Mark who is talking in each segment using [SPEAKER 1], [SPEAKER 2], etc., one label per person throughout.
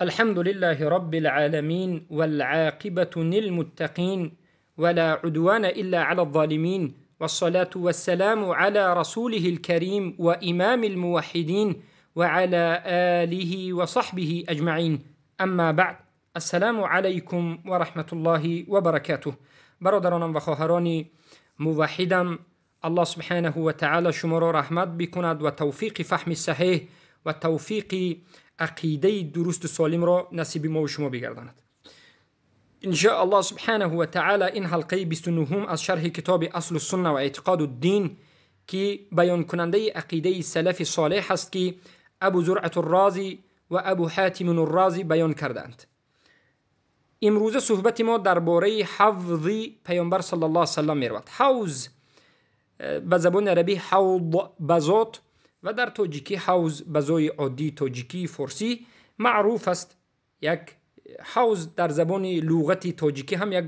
[SPEAKER 1] الحمد لله رب العالمين والعاقبة للمتقين ولا عدوان إلا على الظالمين والصلاة والسلام على رسوله الكريم وإمام الموحدين وعلى آله وصحبه أجمعين. اما بعد، السلام علیکم و رحمت الله و برکاته. برادرانم و خواهران موحدم، الله سبحانه و تعالی شما را رحمت بکند و توفیق فهم صحیح و توفیق عقیده درست و سالم را نصیب ما و شما بگرداند. ان شاء الله سبحانه و تعالی این حلقه 29 از شرح کتاب اصل السنه و اعتقاد الدین که بیان کننده عقیده سلف صالح است که ابو زرعة الرازی و ابو حاتم الرازی بیان کردند. امروز صحبت ما درباره حوض پیامبر صلی الله علیه و سلم میرود. حوض به زبان عربی حوض بزات و در تاجیکی حوض بزای عادی تاجیکی فارسی معروف است. یک حوض در زبان لغتی تاجیکی هم یک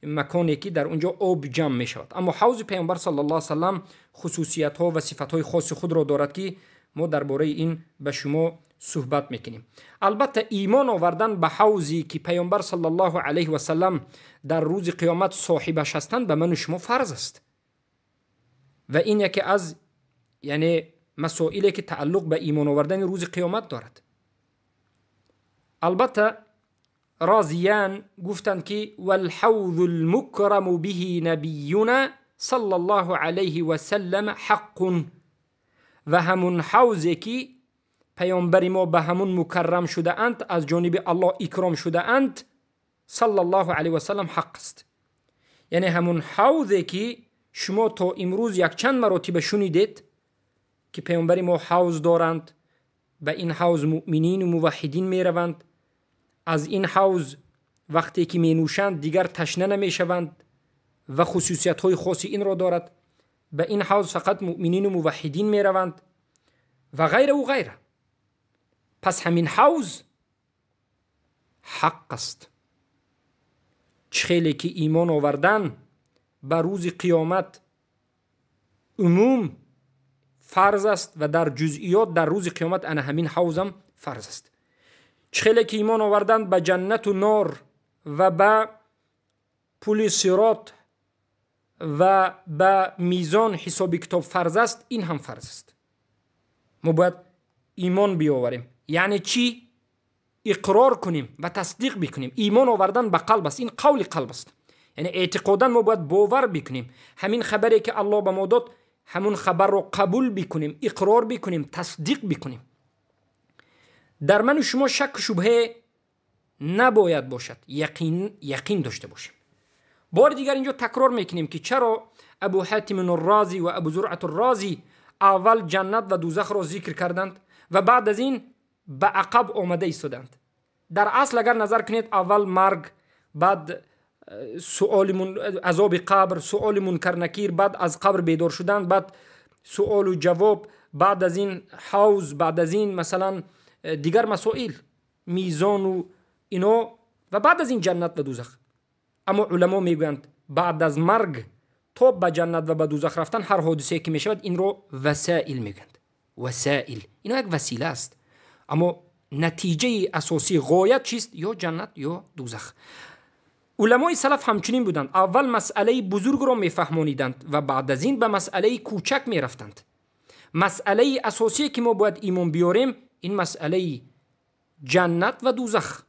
[SPEAKER 1] مکانی که در اونجا آب جمع می شود، اما حوض پیامبر صلی الله علیه و سلم خصوصیت ها و صفات های خاص خود را دارد که ما درباره این به شما صحبت میکنیم. البته ایمان آوردن به حوضی که پیامبر صلی الله علیه و سلم در روز قیامت صاحبش هستند به من و شما فرض است و این یکی از مسائلی که تعلق به ایمان آوردن روز قیامت دارد. البته رازیان گفتند که والحوض المکرم به نبینا صلی الله علیه و سلم حق، و همون حوضی که پیامبر ما به همون مکرم شده اند، از جانب الله اکرام شده اند، صلی الله علیه و سلم حق است. یعنی همون حوضی که شما تا امروز یک چند مراتب شنیدید که پیامبر ما حوض دارند، به این حوض مؤمنین و موحدین می روند، از این حوض وقتی که می نوشند دیگر تشنه نمی شوند و خصوصیت های خاصی این را دارد. به این حوض فقط مؤمنین و موحدین می روند و غیره و غیره. پس همین حوض حق است. چخیلی که ایمان آوردن به روز قیامت عموم فرض است و در جزئیات در روز قیامت انا همین حوضم فرض است. چخیلی که ایمان آوردن به جنت و نار و به پل صراط و به میزان حساب کتاب فرض است، این هم فرض است. ما باید ایمان بیاوریم. یعنی چی؟ اقرار کنیم و تصدیق بکنیم. ایمان آوردن به قلب است، این قول قلب است. یعنی اعتقادا ما باید باور بکنیم. همین خبری که الله به ما داد همون خبر رو قبول بکنیم، اقرار بکنیم، تصدیق بکنیم. در من و شما شک و شبهه نباید باشد، یقین داشته باشیم. بار دیگر اینجا تکرار میکنیم که چرا ابو حاتم الرازی و ابو زرعة الرازی اول جنت و دوزخ را ذکر کردند و بعد از این به عقب آمده ایستادند. در اصل اگر نظر کنید اول مرگ، بعد سؤال عذاب قبر، سؤال منکر نکیر، بعد از قبر بیدار شدن، بعد سؤال و جواب، بعد از این حوض، بعد از این مثلا دیگر مسائل میزان و اینا و بعد از این جنت و دوزخ. اما علما میگویند بعد از مرگ تا به جنت و به دوزخ رفتن هر حادثه که میشود این رو وسائل میگویند. وسائل اینا یک وسیله است، اما نتیجه اساسی غایت چیست؟ یا جنت یا دوزخ. علمای سلف همچنین بودند. اول مسئله بزرگ را میفهمانیدند و بعد از این به مسئله کوچک میرفتند. مسئله اساسی که ما باید ایمان بیاریم این مسئله جنت و دوزخ.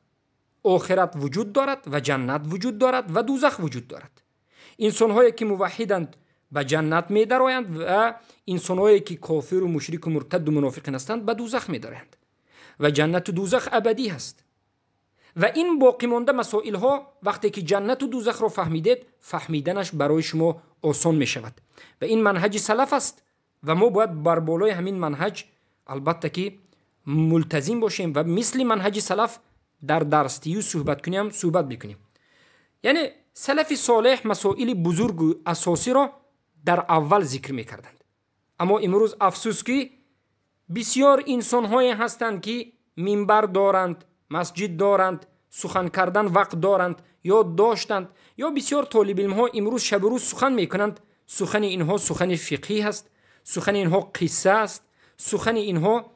[SPEAKER 1] آخرت وجود دارد و جنت وجود دارد و دوزخ وجود دارد. انسان‌هایی که موحدند به جنت می‌درآیند و انسان‌هایی که کافر و مشرک و مرتد و منافق هستند به دوزخ می‌درآیند و جنت و دوزخ ابدی هست. و این باقی مانده مسائل ها وقتی که جنت و دوزخ رو فهمیدید، فهمیدنش برای شما آسان می شود و این منهج سلف است و ما باید بر بالای همین منهج البته که ملتزم باشیم و مثل منهج سلف در درستی صحبت بکنیم. یعنی سلف صالح مسائل بزرگ و اساسی را در اول ذکر می کردند، اما امروز افسوس که بسیار انسان های هستند که منبر دارند، مسجد دارند، سخن کردن وقت دارند یا داشتند، یا بسیار طالب علم ها امروز شب و روز سخن میکنند. سخن اینها سخن فقهی است، سخن اینها قصه است، سخن اینها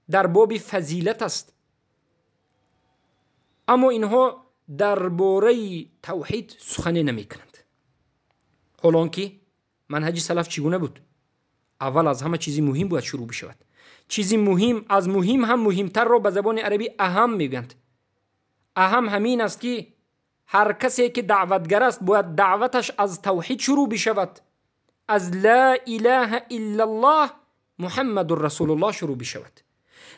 [SPEAKER 1] در باب فضیلت است. اما اینها درباره توحید سخنی نمیکنند. حالان که منهج سلف چگونه بود؟ اول از همه چیزی مهم باید شروع بشود. چیزی مهم از مهم هم مهمتر را به زبان عربی اهم میگویند. اهم همین است که هر کسی که دعوتگر است باید دعوتش از توحید شروع بشود، از لا اله الا الله محمد رسول الله شروع بشود.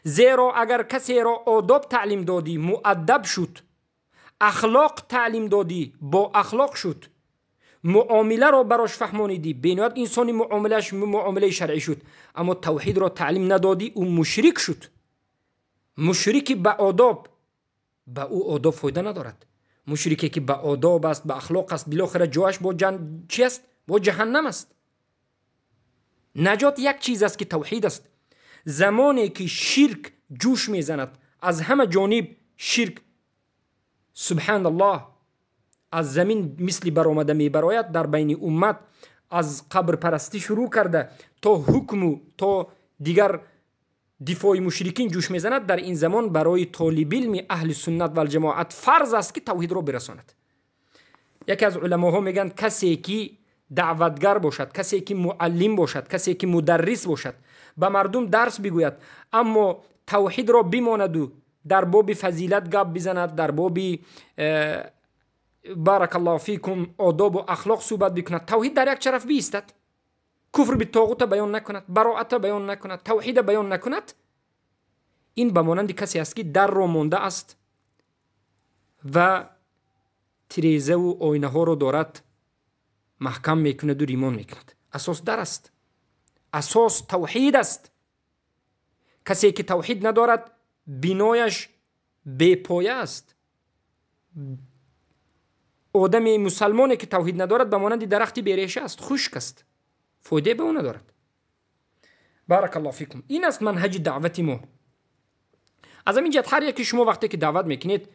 [SPEAKER 1] زیرا اگر کسی را آداب تعلیم دادی مؤدب شد، اخلاق تعلیم دادی با اخلاق شد، معامله را براش فهمانیدی، بنیاد انسانی معاملش معامله شرعی شد، اما توحید را تعلیم ندادی او مشرک شد. مشرکی به آداب، به او آداب فایده ندارد. مشرکی که به آداب است، به اخلاق است، بالاخره جایش با چی است؟ با جهنم است. نجات یک چیز است که توحید است. زمانی که شرک جوش میزند، از همه جانب شرک سبحان الله از زمین مثل برآمده میبراید، در بین امت از قبر پرستی شروع کرده تا حکم تا دیگر دفاع مشرکین جوش میزند، در این زمان برای طالب علم اهل سنت و الجماعت فرض است که توحید را برساند. یکی از علماها میگن کسی که دعوتگر باشد، کسی که معلم باشد، کسی که مدرس باشد، به مردم درس بگوید اما توحید را بماند و در باب فضیلت گپ بزند، در باب بارک الله فیکم آداب و اخلاق صحبت بکند، توحید در یک طرف بیستد، کفر به طاغوت بیان نکند، براءت بیان نکند، توحید بیان نکند، این به مانند کسی است که در را مانده است و تریزه و آینه ها رو دارد محکم میکند و ریمان میکند. اساس در است، اساس توحید است. کسی که توحید ندارد بنایش بی پایه است. آدم مسلمانی که توحید ندارد به مانند درختی بیریشه است، خشک است، فایده به اون ندارد. بارک الله فیکم. این است منهج دعوت ما. از همین جهت هر یکی شما وقتی که دعوت میکنید،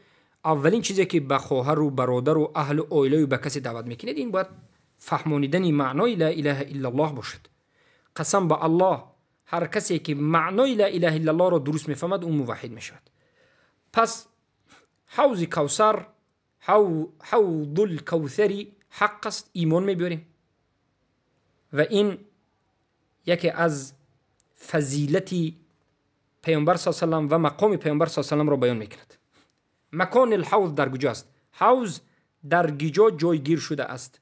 [SPEAKER 1] اولین چیزی که به خواهر و برادر و اهل و عائله و به کسی دعوت میکنید، این باید فهمانیدن معنای لا اله الا الله باشد. قسم به الله هر کسی که معنای لا اله الا الله را درست میفهمد اون موحد میشود. پس حوض کوثر، حوض الکوثری حق است، ایمان میبریم و این یکی از فضیلتی پیامبر صلی الله علیه و سلم و مقام پیامبر صلی الله علیه و سلم را بیان میکند. مکان الحوض در کجا است؟ حوض در کجا جایگیر شده است؟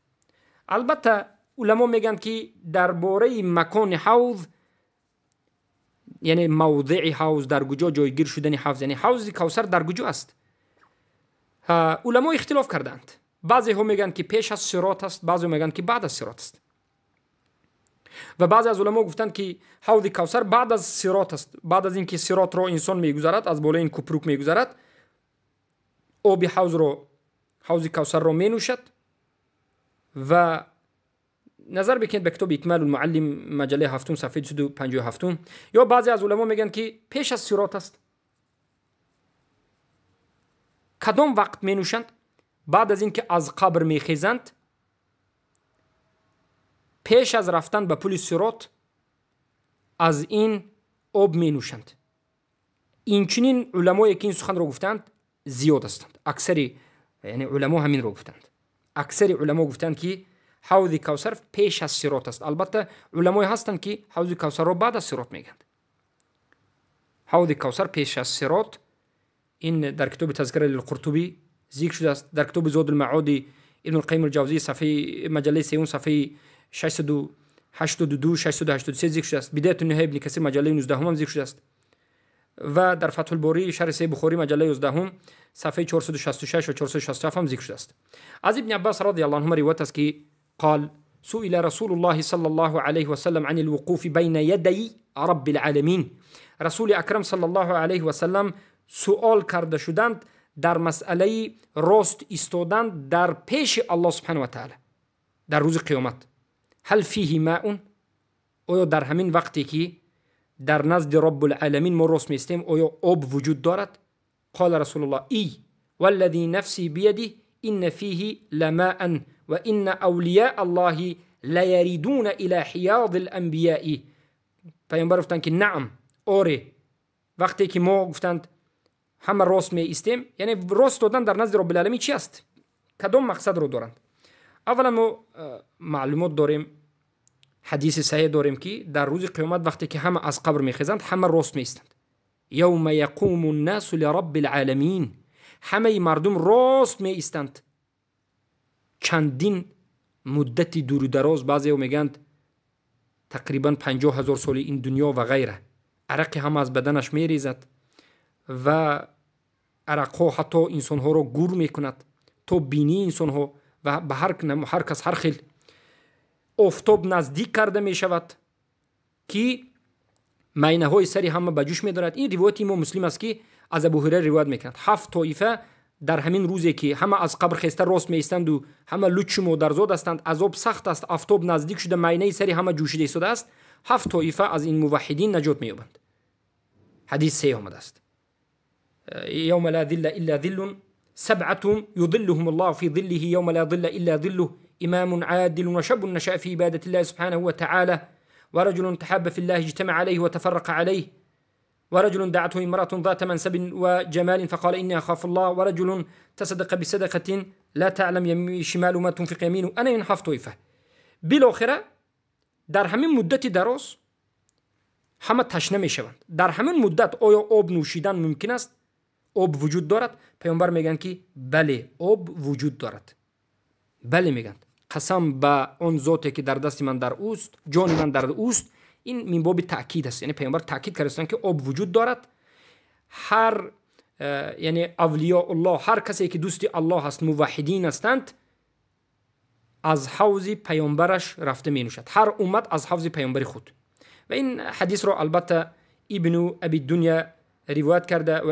[SPEAKER 1] البته علما میگن که درباره مکان حوض یعنی موضع حوض در کجا جایگیر شدن حوض، یعنی حوض کوثر در کجا است، علما اختلاف کردند. بعضی ها میگن که پیش از صراط است، بعضی میگن که بعد از صراط است و بعضی از علما گفتند که حوض کوثر بعد از صراط است. بعد از اینکه صراط را انسان میگذرد، از بالای این کوپروک میگذرد، آب حوض کوثر را مینوشد و نظر بکنید به کتاب اکمال المعلم مجله 7 صفحه 257. یا بعضی از علما میگن که پیش از صراط است. کدام وقت می نوشند؟ بعد از اینکه از قبر می خیزند، پیش از رفتن به پل صراط از این آب می نوشند. این چنین علمایی که این سخن را گفتند زیاد هستند. اکثر یعنی علما همین را گفتند. اکثر علما گفتند که حوض کوثر پیش از صراط است. البته علمای هستند که حوض کوثر را بعد از صراط میگند. حوض کوثر پیش از صراط، این در کتاب تذکره للقرطبی ذکر شده است. در کتاب زاد المعاد ابن القیم الجوزی صفحه مجله 3 صفحه 682 683 ذکر شده است. بدایت النهایه ابن کثیر مجله 19 هم ذکر شده است و در فتح الباری شرح صحیح بخاری مجله 11 صفحه 466 و 467 هم ذکر شده است. از ابن عباس رضی الله عنهما روایت است که قال سئل رسول الله صلی الله علیه و سلم عن الوقوف بین یدی رب العالمین. رسول اکرم صلی الله علیه و سلم سوال کرده شدند در مسئله راست ایستادن در پیش الله سبحانه و تعالی در روز قیامت. هل فیه ماء؟ آیا در همین وقتی که در نزد رب العالمین ما راست میستیم آیا آب وجود دارد؟ قال رسول الله ای والذی نفسی بیده ان فیه لماء و ان اولیاء الله لیریدون الى حیاض الانبیاء. پیامبر گفتند که نعم، آره. وقتی که ما گفتند همه راست می ایستیم، یعنی راست دادن در نزد رب العالمین چی است؟ کدام مقصد رو دارند؟ اولا ما معلومات داریم، حدیث صحیح داریم که در روز قیامت وقتی که همه از قبر میخیزند همه راست میستند. یوم یقوم الناس لرب العالمین، همه مردم راست میستند. چندین مدتی دور و دراز، بعضی میگند تقریبا 50,000 سال این دنیا و غیره، عرق هم از بدنش میریزد و عرقها حتی انسان ها رو گور میکند تا بینی انسان ها و به هر کس هر خیل آفتاب نزدیک کرده می شود که مینه های سری همه به جوش می دارد. این روایت امام مسلم است که از ابو هریره روایت میکند 7 طایفه در همین روزی که همه از قبر خسته راست می ایستند و همه لچ و مادرزاد هستند، عذاب سخت است، آفتاب نزدیک شده، مینه سری همه جوشیده ایستاده است، 7 طایفه از این موحدین نجات می یابند. حدیث صحیح آمده است. یوم لا ظل الا ظل سبعة يظلهم الله في ظله يوم لا ظل الا ظله امام عادل وشاب نشأ في عبادة الله سبحانه وتعالى ورجل تحاب في الله اجتمع عليه وتفرق عليه ورجل دعته امرأة ذات منسب وجمال فقال إني أخاف الله ورجل تصدق بصدقة لا تعلم شمال ما تنفق يمينه. أنا این 7 طایفه بالاخره در همین مدت دراز همه تشنه می شوند. در همین مدت آیا آب نوشیدن ممکن است؟ آب وجود دارد؟ پیامبر میگن که بله آب وجود دارد. بله میگن قسم به اون ذاتی که در دست من در اوست، جان من در اوست. این من باب تاکید است، یعنی پیامبر تاکید کردن که آب وجود دارد. هر یعنی اولیاء الله، هر کسی که دوست الله هست، موحدین هستند، از حوض پیامبرش رفته می نوشد. هر امت از حوض پیامبر خود. و این حدیث را البته ابن ابی دنیا روایت کرده و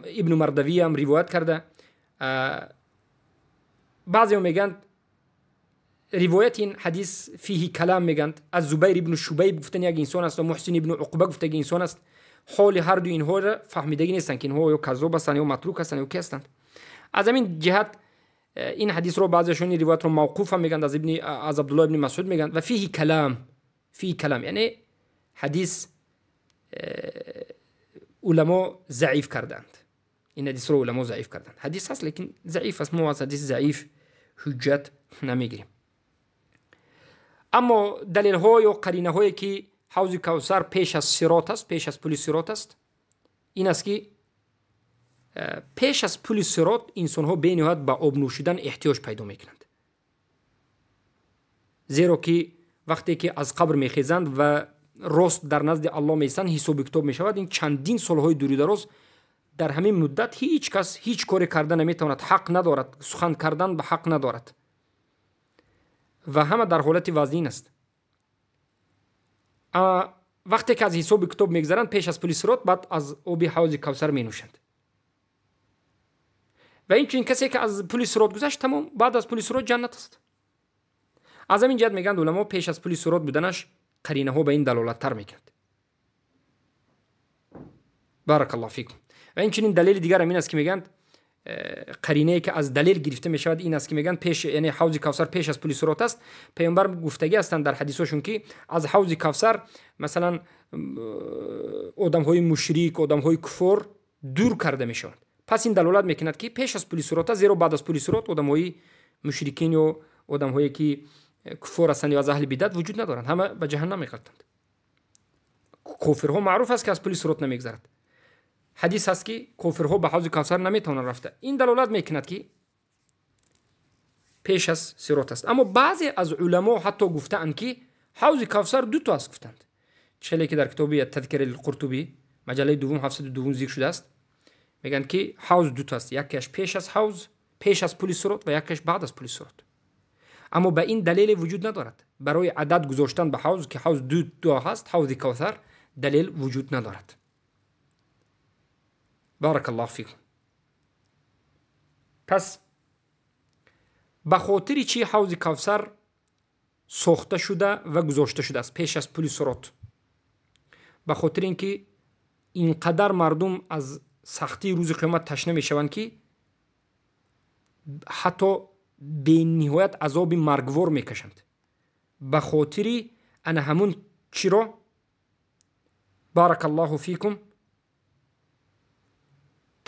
[SPEAKER 1] ابن مردوی هم روایت کرده. بعضی میگن روایت این حدیث فیه کلام، میگن از زبیر ابن شبیب گفتن یک انسان است و محسن ابن عقبه گفته یک انسان است. حال هر دو اینها را فهمیدگی نیستن که اینها یا کذاب هستند یا متروک هستند یا کی هستند. از همین جهت این حدیث رو بعضیشون روایت رو موقوف هم میگن، از عبدالله ابن مسعود میگن و فیه کلام یعنی حدیث علما ضعیف کردند. این حدیث رو علما ضعیف کردند. حدیث هست لیکن ضعیف است، ما از حدیث ضعیف حجت نمیگیریم. اما دلیل های و قرینه هایی که حوض کوثر پیش از صراط است، پیش از پل صراط است، این است که پیش از پل صراط انسان ها به نهایت به آب نوشیدن احتیاج پیدا میکنند. زیرا که وقتی که از قبر میخیزند و راست در نزد الله میستند، حساب کتاب میشود. این چندین سالهای دوری دراز در همین مدت هیچ کس هیچ کاری کردن نمیتواند، حق ندارد، سخن کردن به حق ندارد و همه در حالت وزین است. وقتی که از حساب کتاب میگذرند پیش از پل صراط، بعد از آب حوض کوثر می نوشند. و این چنین کسی که از پل صراط گذشت، تمام، بعد از پل صراط جنت است. از همین جهت میگن علما پیش از پل صراط بودنش قرینه ها به این دلالت تر میکرد. بارک الله فیکم. و این چنین دلیل دیگر همین است که میگن قرینه که از دلیل گرفته می شود این است که میگن پیش، یعنی حوض کوثر پیش از پل صراط است. پیامبر گفتگی هستند در حدیثشون که از حوض کوثر مثلا آدم‌های مشرک، آدم‌های کفر دور کرده می شوند. پس این دلالت میکند که پیش از پل صراط است، زیرا بعد از پل صراط آدم‌های مشرکین و آدم‌هایی که کفر هستند یا از اهل بدعت وجود ندارند، همه به جهنم می‌رفتند. کافرها معروف است که از پل صراط نمیگذرند. حدیث هست که کافرها به حوض کوثر نمیتونن رفته. این دلالت میکند که پیش از صراط است. اما بعضی از علما حتی گفتند که حوض کوثر 2 تا است گفتند. چه که در کتاب تذکره القرطبی مجله دوم 702 ذکر شده است. میگن که حوض 2 تا است، یکیش پیش از حوض، پیش از پل صراط و یکیش بعد از پل صراط. اما به این دلیل وجود ندارد. برای عدد گذاشتن به حوض که حوض 2 تا هست، حوض کوثر، دلیل وجود ندارد. بارک الله فیکم. پس به خاطر چی حوض کوثر ساخته شده و گذاشته شده است پیش از پل صراط؟ به خاطر اینکه اینقدر مردم از سختی روز قیامت تشنه میشوند که حتی به نهایت عذاب مرگوار میکشند. به خاطر ان همون چرا؟ بارک الله فیکم،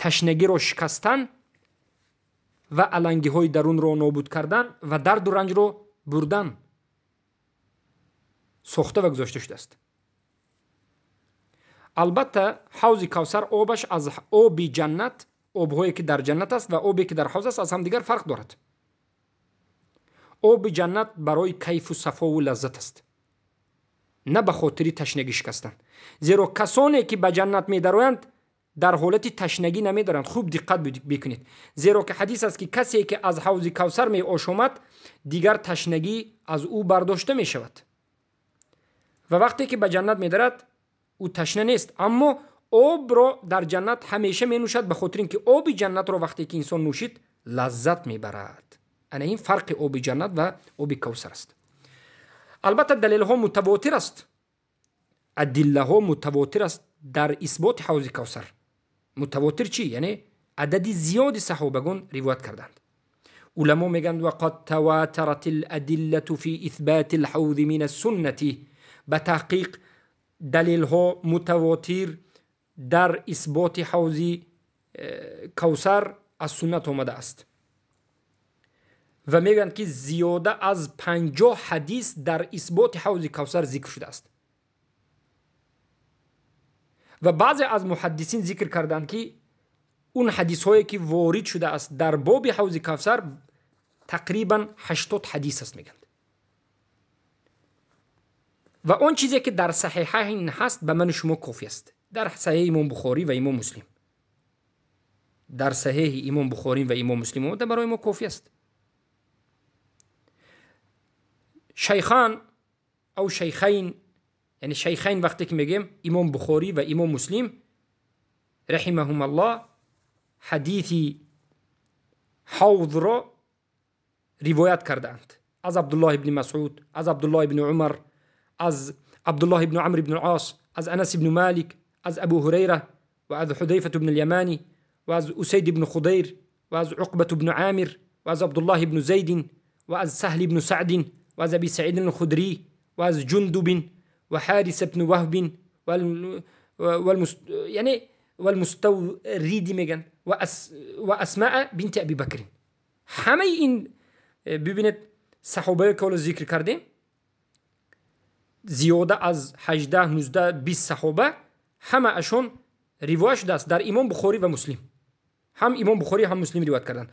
[SPEAKER 1] تشنگی را شکستن و علنگی های درون را نابود کردن و درد و رنج را بردن ساخته و گذاشته شده است. البته حوض کوثر آبش از آب جنت، آب‌هایی که در جنت است و آبی که در حوض است از هم دیگر فرق دارد. آب جنت برای کیف و صفا و لذت است، نه به خاطر تشنگی شکستن. زیرا کسانی که به جنت می درآیند در حالت تشنگی نمی دارند. خوب دقت بکنید، زیرا که حدیث است که کسی که از حوض کوثر می آشامد دیگر تشنگی از او برداشته می شود و وقتی که به جنت می درد او تشنه نیست. اما آب را در جنت همیشه می نوشد به خاطر اینکه آب جنت را وقتی که انسان نوشید لذت می برد. این فرق آب جنت و آب کوثر است. البته دلیل ها متواتر است، ادله ها متواتر است در اثبات حوض کوثر. متواتر چی؟ یعنی عدد زیادی صحابگان روایت کردند. علما میگند وقد تواترت الادله فی اثبات الحوض من السنه، به تحقیق دلیل ها متواتر در اثبات حوض کوثر از سنت آمده است و میگند که زیاده از 50 حدیث در اثبات حوض کوثر ذکر شده است و بعضی از محدثین ذکر کردند که اون حدیث هایی که وارد شده است در باب حوض کوثر تقریبا 80 حدیث است میگند و اون چیزی که در صحیحین هست به من شما کافی است. در صحیح امام بخاری و امام مسلم، در صحیح امام بخاری و امام مسلم اومده برای ما کافی است. شیخان او شیخین، یعنی شیخین وقتی که میگیم امام بخاری و امام مسلم رحمهم الله، حدیث حوض را روایت کردند از عبدالله ابن مسعود، از عبدالله ابن عمر، از عبدالله ابن عمرو ابن العاص، از انس ابن مالک، از ابو هریره و از حذیفه ابن الیمانی و از اسید ابن خضیر و از عقبه ابن عامر و از عبدالله ابن زید و از سهل ابن سعد و از ابي سعيد الخدري و از جندب و حارث ابن وهب والمستورد میگن و اسماء بنت ابي بکر. همه این ببینید صحابه که ذکر کردیم زیاده از 18 19 20 صحابه همه اشون روایت شده است در امام بخاری و مسلم. هم امام بخاری هم مسلم روایت کردن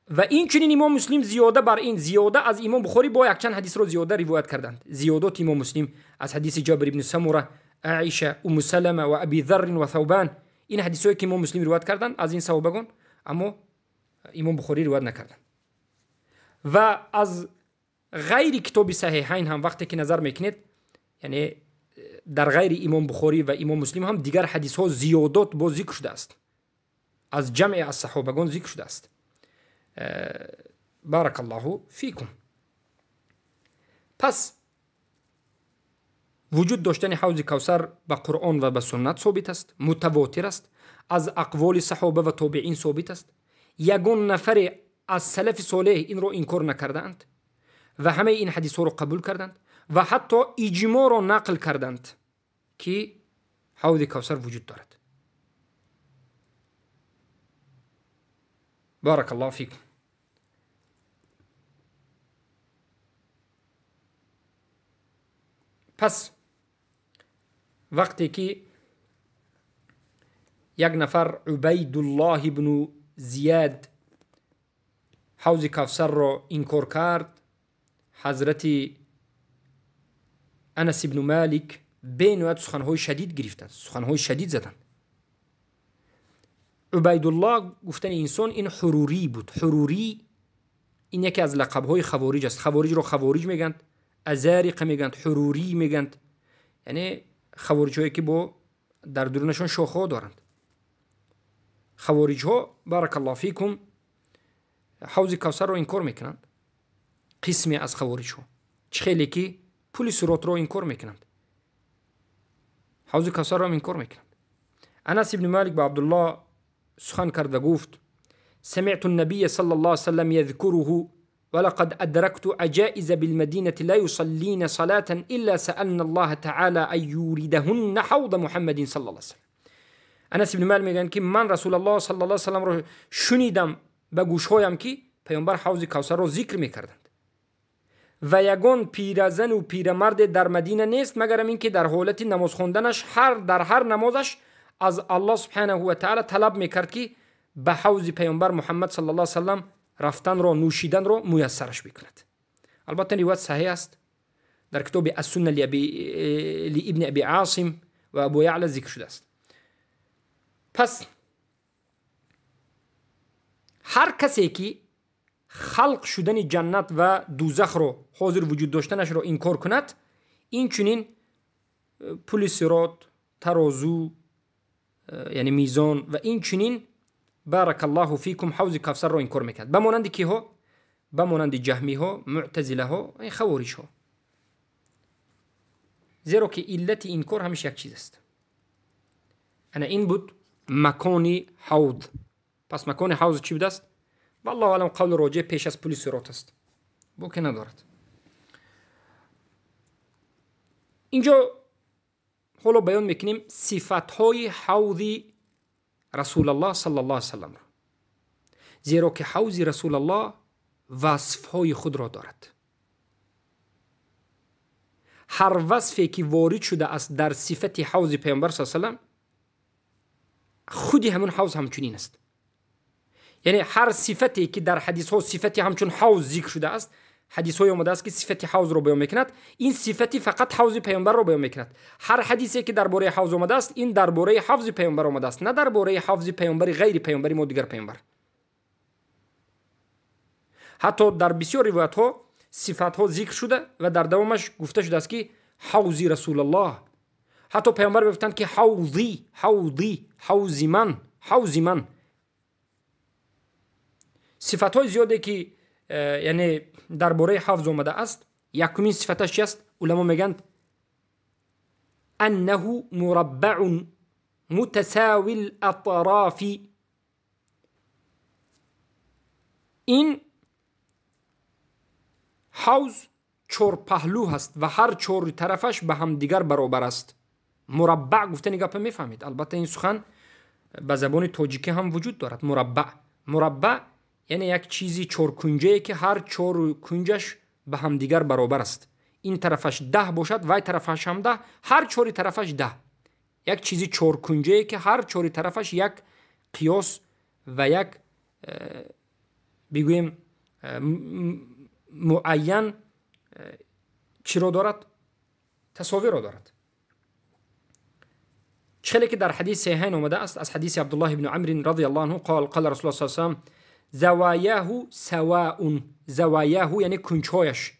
[SPEAKER 1] و این چنین امام مسلم زیاده بر این زیاده از امام بخاری با یک چند حدیث رو زیاده روایت کردند. زیادات امام مسلم از حدیث جابر ابن سمره، عایشه، ام سلمه و ابی ذر و ثوبان، این حدیثایی که امام مسلم روایت کردند از این صحابگان، اما امام بخاری روایت نکردند. و از غیر کتاب صحیحین هم وقتی که نظر میکنید، یعنی در غیر امام بخاری و امام مسلم هم دیگر حدیث ها زیادات با ذکر شده است، از جمع از صحابگان ذکر شده است. بارک الله فیکم. پس وجود داشتن حوض کوثر به قرآن و به سنت ثابت است، متواتر است، از اقوال صحابه و تابعین ثابت است. یگان نفر از سلف صالح این رو انکار نکردند و همه این حدیث ها رو قبول کردند و حتی اجماع را نقل کردند که حوض کوثر وجود دارد. بارک الله فیکم. پس وقتی که یک نفر عبید الله ابن زیاد حوض کوثر را انکار کرد، حضرت انس ابن مالک به نوعیت سخنهای شدید گرفتند، سخنهای شدید زدند. عبید الله گفتن انسان این حروری بود. حروری این یکی از لقبهای خوارج است. خوارج رو خوارج میگند، ازارقه میگند، حروری میگند، یعنی خوارج هایی که با در درونشان شاخه ها دارند. خوارج ها بارک الله فیکم حوض کوثر رو انکار میکنند. قسمی از خوارج ها خیلی که پول صراط رو انکار میکنند، حوض کوثر رو انکار میکنند. انس ابن مالک با عبدالله سخن کرد و گفت سمعت النبي صلى الله عليه وسلم يذكره ولقد أدركت عجائز بالمدينة لا يصلين صلاة إلا سألنا الله تعالى أن يوردهن حوض محمد صلى الله عليه وسلم. انس ابن مالک میگن که من رسول الله صلی الله علیه و سلم رو شنیدم به گوشهایم که پیامبر حوض کوثر رو ذکر میکردند و یگان پیرزن و پیرمرد در مدینه نیست مگر اینکه در حالت نماز خواندنش در هر نمازش از الله سبحانه و تعالی طلب میکرد که به حوض پیامبر محمد صلی الله علیه و سلم رفتن رو نوشیدن رو میسرش بکند. البته روایت صحیح است، در کتاب السنه لابن ابی عاصم و ابو یعلا ذکر شده است. پس هر کسی که خلق شدن جنت و دوزخ رو حاضر وجود داشتنش رو انکار کند، این چنین پل صراط، ترازو یعنی میزان و این چنین بارک الله فیکم حوض کوثر رو انکار میکرد. بمانند کی ها؟ بمانند جهمی ها، معتزله ها، این خوارج ها. زیرا که علت انکار همیشه یک چیز است. انا این بود مکان حوض. پس مکان حوض چی بود است؟ والله علم قول راجع پیش از پل صراط است. بو که ندارد. اینجا حالا بیان میکنیم صفتهای حوض رسول الله صلی الله علیه وسلم را. زیرا که حوض رسول الله وصفهای خود را دارد. هر وصفی که وارد شده است در صفت حوض پیامبر صلی الله علیه وسلم، خودی همون حوض همچنین است. یعنی هر صفتی که در حدیث ها صفتی همچون حوض ذکر شده است، حدیث های آمده است که صفت حوض رو بیان میکند، این صفتی فقط حوض پیامبر رو بیان میکند. هر حدیثی که درباره حوض آمده است، این درباره حوض پیامبر آمده است، نه درباره حوض پیامبر غیر پیامبری ما دیگر پیامبر. حتی در بسیار روایت ها صفت ها ذکر شده و در دوامش گفته شده است که حوض رسول الله. حتی پیامبر گفتند که حوضی، حوضی، حوض من، حوض من. صفت های زیاده که یعنی درباره حوض آمده است. یکمین صفتش چی است؟ علما میگن انه مربع متساوی الاطراف. این حوض چهار پهلو هست و هر چهار طرفش به هم دیگر برابر است. مربع گفتن گپ میفهمید. البته این سخن به زبان تاجیکی هم وجود دارد. مربع یعنی یک چیزی چهار کنجه که هر چهار کنجش به هم دیگر برابر است. این طرفش 10 باشد و این طرفش هم 10، هر چهار طرفش 10. یک چیزی چهار کنجه که هر چهار طرفش یک قیاس و یک بگویم معین چی را دارد؟ تصاویر را دارد. چخیلی که در حدیث صحیحین آمده است از حدیث عبدالله بن عمرو رضی الله عنه قال رسول الله صلی الله علیه و سلم زوایاه سواء. زوایاه یعنی کنجهایش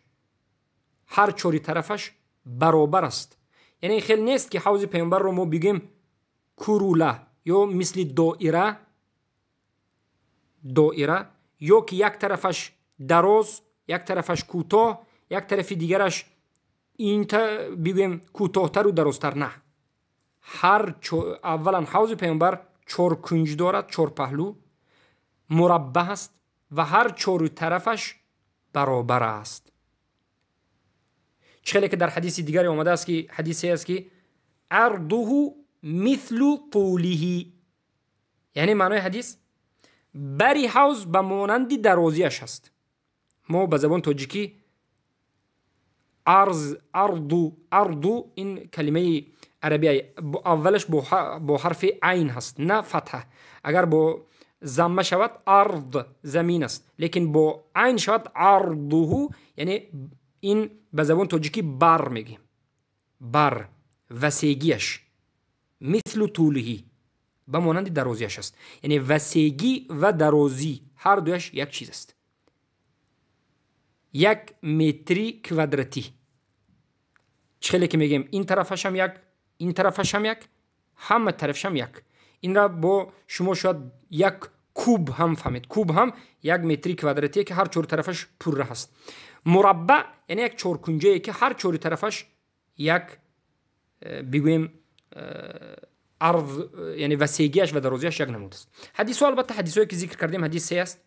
[SPEAKER 1] هر چهار طرفش برابر است. یعنی خیلی نیست که حوض پیامبر رو ما بگیم کوروله یا مثل دائره یا که یک طرفش دراز، یک طرفش کوتاه، یک طرف دیگرش این بگیم کوتاه‌تر و درازتر. نه، اولا حوض پیامبر 4 کنج دارد، 4 پهلو، مربع است و هر 4 طرفش برابر است. چخیلی که در حدیث دیگری آمده است که حدیثی است که عرضه مثل طوله. یعنی معنای حدیث بری حوض به مانند درازیش است. ما به زبان تاجیکی عرض این کلمه عربی اولش با حرف عین هست نه فتحه. اگر با ضمه شود ارض زمین است، لیکن با عین شود عرضه. یعنی این به زبان تاجیکی بر میگیم، بر وسیگیش مثل طوله به مانند درازیش است. یعنی وسیگی و درازی هر دویش یک چیز است. 1 متری کوادراتی. چخیلی که میگیم این طرفش هم 1، این طرفش هم 1، همه طرفش هم 1. این را با شما شاید 1 کوب هم فهمید. کوب هم 1 متری کوادراتیه که هر 4 طرفش پره هست. مربع یعنی 1 4 کنجه که هر 4 طرفش یک بگویم عرض یعنی وسیگیش و درازیش یک نمود است. حدیث البته حدیثایی که ذکر کردیم حدیث 3 است.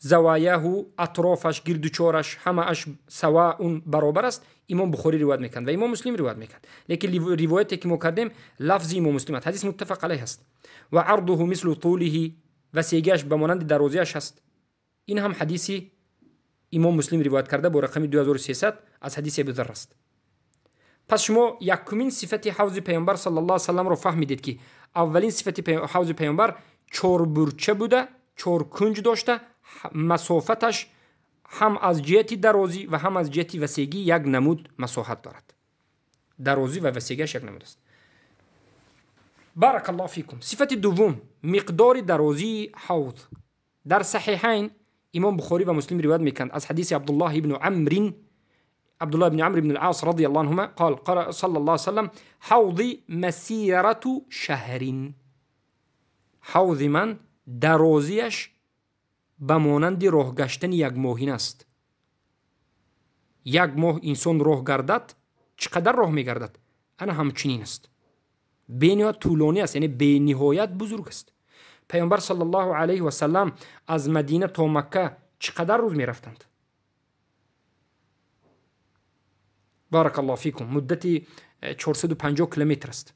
[SPEAKER 1] زوایاه، اطرافش، گرد و چارش، همه اش سوا اون برابر است. امام بخاری روایت میکند و امام مسلم روایت میکند. لیکن روایتی که ما کردیم لفظ امام مسلم است. حدیث متفق علیه است. و عرضه مثل طوله، و سیگاش به مانند درازیش است. این هم حدیثی امام مسلم روایت کرده با رقم 2300 از حدیث ابوذر است. پس شما یکمین صفت حوض پیامبر صلی الله علیه و سلم رو فهمیدید که اولین صفت حوض پیامبر 4 برچه بوده، 4 کنج داشته، مسافتش هم از جهت درازی و هم از جهت وسیگی یک نمود مساحت دارد. درازی و وسیگیش یک نمود است. بارک الله فیکم. صفت دوم مقدار درازی حوض. در صحیحین امام بخاری و مسلم روایت میکنند از حدیث عبدالله بن عمرو بن العاص رضی الله عنهما قال صلی الله علیه وسلم حوضی مسیرت شهر. حوض من درازیش به مانند راه گشتن یک ماهین است. یک ماه انسان راه گردد، چقدر راه میگردد؟ انا همچنین است. بینهایت طولانی است، یعنی به نهایت بزرگ است. پیامبر صلی الله علیه و سلم از مدینه تا مکه چقدر روز میرفتند؟ بارک الله فیکم. مدتی 450 کیلومتر است.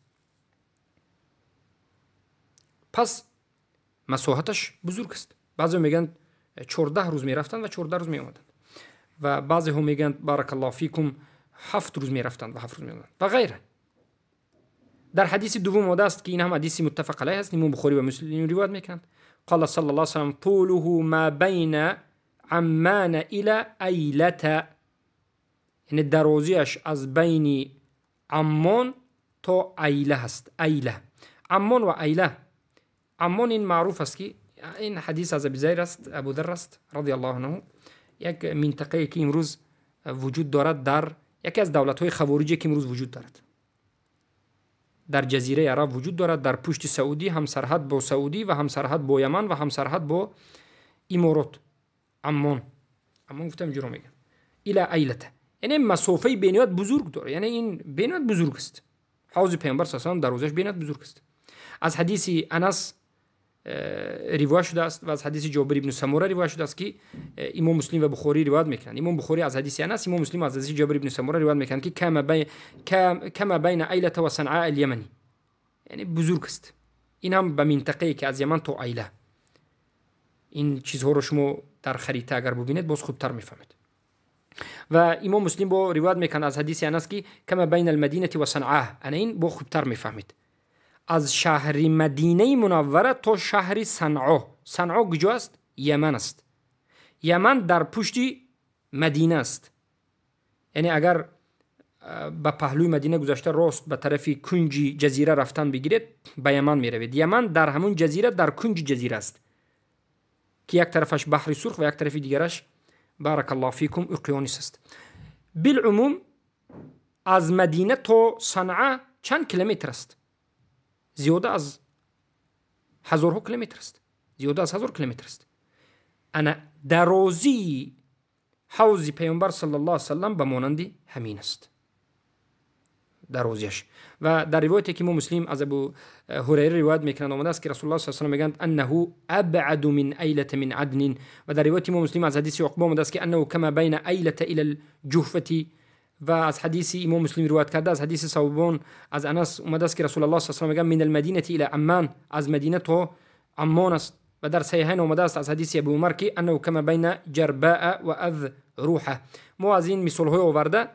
[SPEAKER 1] پس مساحتش بزرگ است. بعضی میگن 14 روز میرفتند و 14 روز میآمدند و بعضی هم میگن بارک الله فیکم 7 روز میرفتند و 7 روز میآمدند و غیره. در حدیث دوم اومده است که این هم حدیث متفق علیه است. امام بخاری و مسلم روایت میکنند. قال صلی الله علیه و سلم طوله ما بین عمان الى ایلة، یعنی درازیش از بین عمان تا ایله است. ایله، عمان و ایله. عمان این معروف است که این حدیث از ابوذر است، ابوذر است رضی الله عنه. یک منطقه که امروز وجود دارد در یکی از دولت‌های خوارجی که امروز وجود دارد در جزیره عرب وجود دارد، در پشت سعودی، هم سرحد با سعودی و هم سرحد با یمن و هم سرحد با امارات. عمان گفتم اینجوری میگن. الی ایلة، یعنی مسافه بینیات بزرگ داره، یعنی این بینیات بزرگ است. حوض پیامبر صلی الله علیه و آله دروازش بینیات بزرگ است. از حدیث انس روایت شده است و از حدیث جابر ابن سموره روایت شده است که امام مسلم و بخاری روایت میکنند. امام بخاری از حدیث انس، امام مسلم از حدیث جابر ابن سموره روایت میکنند که کما بین ایلة و صنعاء الیمنی، یعنی بزرگ است. این هم به منطقه‌ای که از یمن تا ایله. این چیزها رو شما در خریطه اگر ببینید باز خوبتر میفهمید. و امام مسلم با روایت میکنه از حدیث انس که کما بین المدینه و صنعاء، انا این با خوبتر میفهمید. از شهر مدینه منوره تا شهر صنعا کجا است؟ یمن است. یمن در پشت مدینه است. یعنی اگر به پهلوی مدینه گذشته راست به طرف کنج جزیره رفتن بگیرید به یمن میروید. یمن در همون جزیره در کنج جزیره است که یک طرفش بحر سرخ و یک طرف دیگرش بارک الله فیکم اقیانوس است. بالعموم از مدینه تا صنعا چند کیلومتر است؟ زیاده از هزارها کیلومتر است. زیاده از 1000 کیلومتر است. انا درازی حوض پیامبر صلی الله علیه و سلم به مانند همین است. درازیش. و در روایتی که امام مسلم از ابو هریره روایت میکنند آمده است که رسول الله صلی الله علیه و سلم میگند انه ابعد من ایلة من عدن. و در روایت امام مسلم از حدیث عقبه آمده است که انه کما بین ایلة الى الجحفة. و از حدیث امام مسلم روایت کرده از حدیث ثوبان از انس اومده است که رسول الله صلی الله علیه و سلم میگن من المدینه الى عمان، از مدینه تا عمان است. و در صحیحین اومده است از حدیث ابو عمر که انه کما بین جرباء و اذ روحه. ما از این مثال های آورده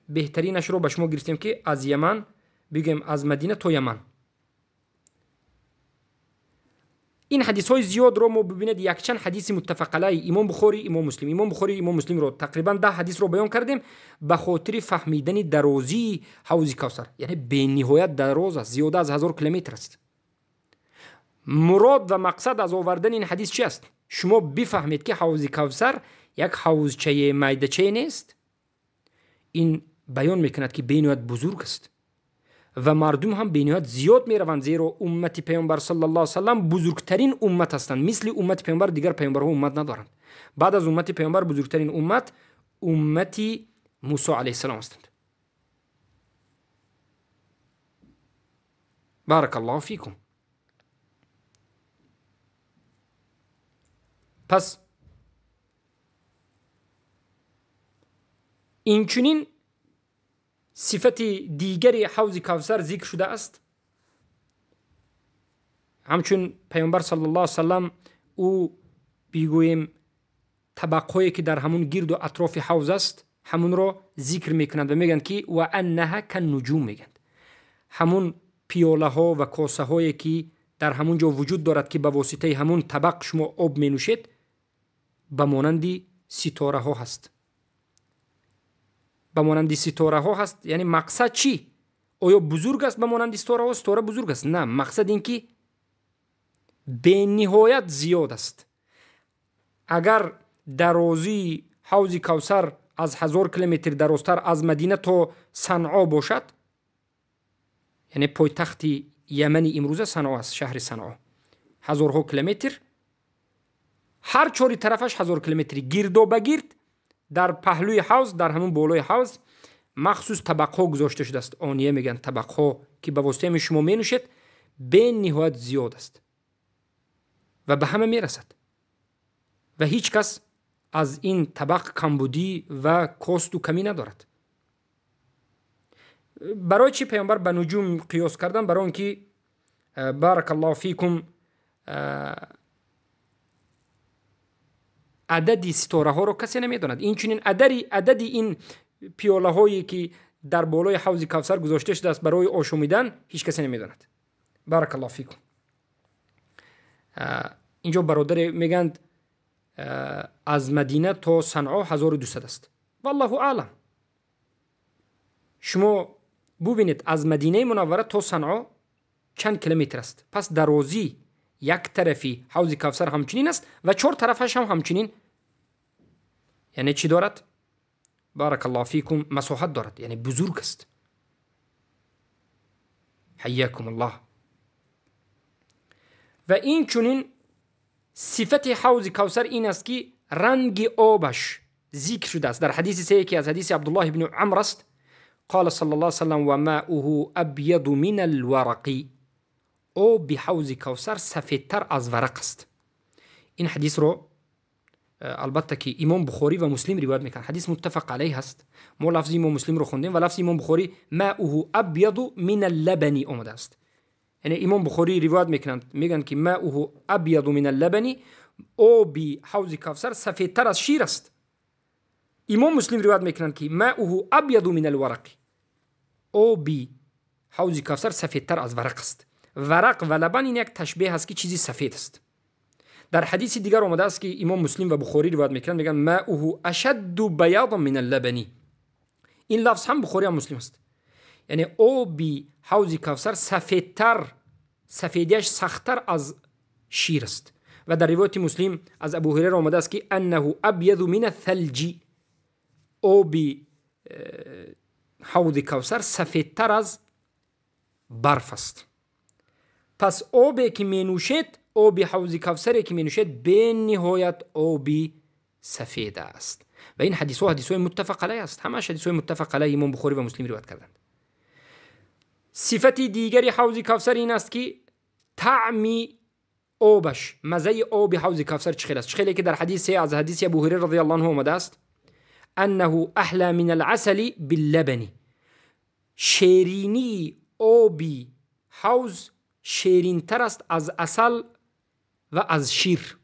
[SPEAKER 1] بهترینش رو به شما گرفتیم که از یمن بگیم از مدینه تا یمن. این حدیث های زیاد رو ما ببینید یک چند حدیث متفق علیه امام بخاری امام مسلم رو تقریبا 10 حدیث رو بیان کردیم به خاطر فهمیدن درازی حوض کوثر. یعنی به نهایت دراز است، زیاده از 1000 کیلومتر است. مراد و مقصد از آوردن این حدیث چی است؟ شما بفهمید که حوض کوثر یک حوضچه میده‌چه نیست. این بیان میکند که به نهایت بزرگ است و مردم هم به نهایت زیاد میروند، زیرا امت پیامبر صلی الله علیه و سلم بزرگترین امت هستند. مثل امت پیامبر دیگر پیامبرها امت ندارند. بعد از امت پیامبر بزرگترین امت موسی علیه السلام هستند. بارک الله فیکم. پس اینچنین صفت دیگری حوض کوثر ذکر شده است. همچون پیامبر صلی الله علیه وسلم او بیگویم طبقهایی که در همون گرد و اطراف حوض است همون رو ذکر میکنند و میگن که و انها کالنجوم، میگند همون پیاله ها و کاسه هایی که در همون جا وجود دارد که به واسطه همون طبق شما آب می نوشید به مانند ستاره ها هست. به مانند ستاره ها هست یعنی مقصد چی؟ آیا بزرگ است به مانند ستاره ها؟ ستاره بزرگ است؟ نه، مقصد این که به نهایت زیاد است. اگر درازی حوض کوثر از 1000 کیلومتر درازتر از مدینه تا صنعا باشد، یعنی پایتخت یمن امروزه صنعا است، شهر صنعا 1000 کیلومتر، هر چهار طرفش 1000 کیلومتر گرد و بگرد در پهلوی حوض، در همون بالای حوض مخصوص طبق ها گذاشته شده است. آنیه میگن طبق ها که به واسطه شما می نوشید به نهایت زیاد است و به همه می رسد و هیچ کس از این طبق کمبودی و کاست و کمی ندارد. برای چی پیامبر به نجوم قیاس کردن؟ برای اینکه بارک الله فیکم عدد ستاره ها رو کسی نمیداند. این چنین عدد این پیاله هایی که در بالای حوض کوثر گذاشته شده است برای آشامیدن هیچ کسی نمیداند. بارک الله فیکم. اینجا برادر میگند از مدینه تا صنعا 1200 است. والله اعلم. شما ببینید از مدینه منوره تا صنعا چند کیلومتر است. پس درازی یک طرفی حوض کوثر همچنین است و 4 طرفش هم همچنین. یعنی چی دارد؟ بارک الله فیکم مساحت دارد، یعنی بزرگ است. حیاکم الله. و این چنین صفت حوض کوثر این است که رنگ آبش ذکر شده است در حدیث صحیح که از حدیث عبدالله بن عمرو است. قال صلی الله علیه وسلم و ماؤه ابیض من الورق. آب حوض کوثر سفیدتر از ورق است. این حدیث رو البته که امام بخاری و مسلم روایت میکنن، حدیث متفق علیه است. ما لفظ امام مسلم رو خوندیم و لفظ امام بخاری ماؤه ابیض من اللبن اومده است. یعنی امام بخاری روایت میکنن میگن که ماؤه ابیض من اللبن، آب حوض کوثر سفیدتر از شیر است. امام مسلم روایت میکنن که ماؤه ابیض من الورق، آب حوض کوثر سفیدتر از ورق است. ورق و لبن این یک تشبیه است که چیزی سفید است. در حدیث دیگر آمده است که امام مسلم و بخاری روایت میکنن میگن ماؤه اشد بیاضا من اللبن. این لفظ هم بخاری هم مسلم است. یعنی آب حوض کوثر سفیدتر، سفیدیش سختتر از شیر است. و در روایت مسلم از ابو هریره آمده است که انه ابیض من الثلج، آب حوض کوثر سفیدتر از برف است. پس آبی که می نوشید، آب حوض کوثری که می نوشید به نهایت آبی سفید است. و این حدیث های متفق علیه است. همش حدیث های متفق علیه امام بخاری و مسلم روایت کردند. صفت دیگری حوض کوثر این است که طعم آبش، مزه آب حوض کوثر چخیل است. چخیلی که در حدیث از حدیث ابو هریره رضی الله عنه آمده است انه احلى من العسل باللبن. شیرینی آب حوض شیرین تر است از عسل و از شیر.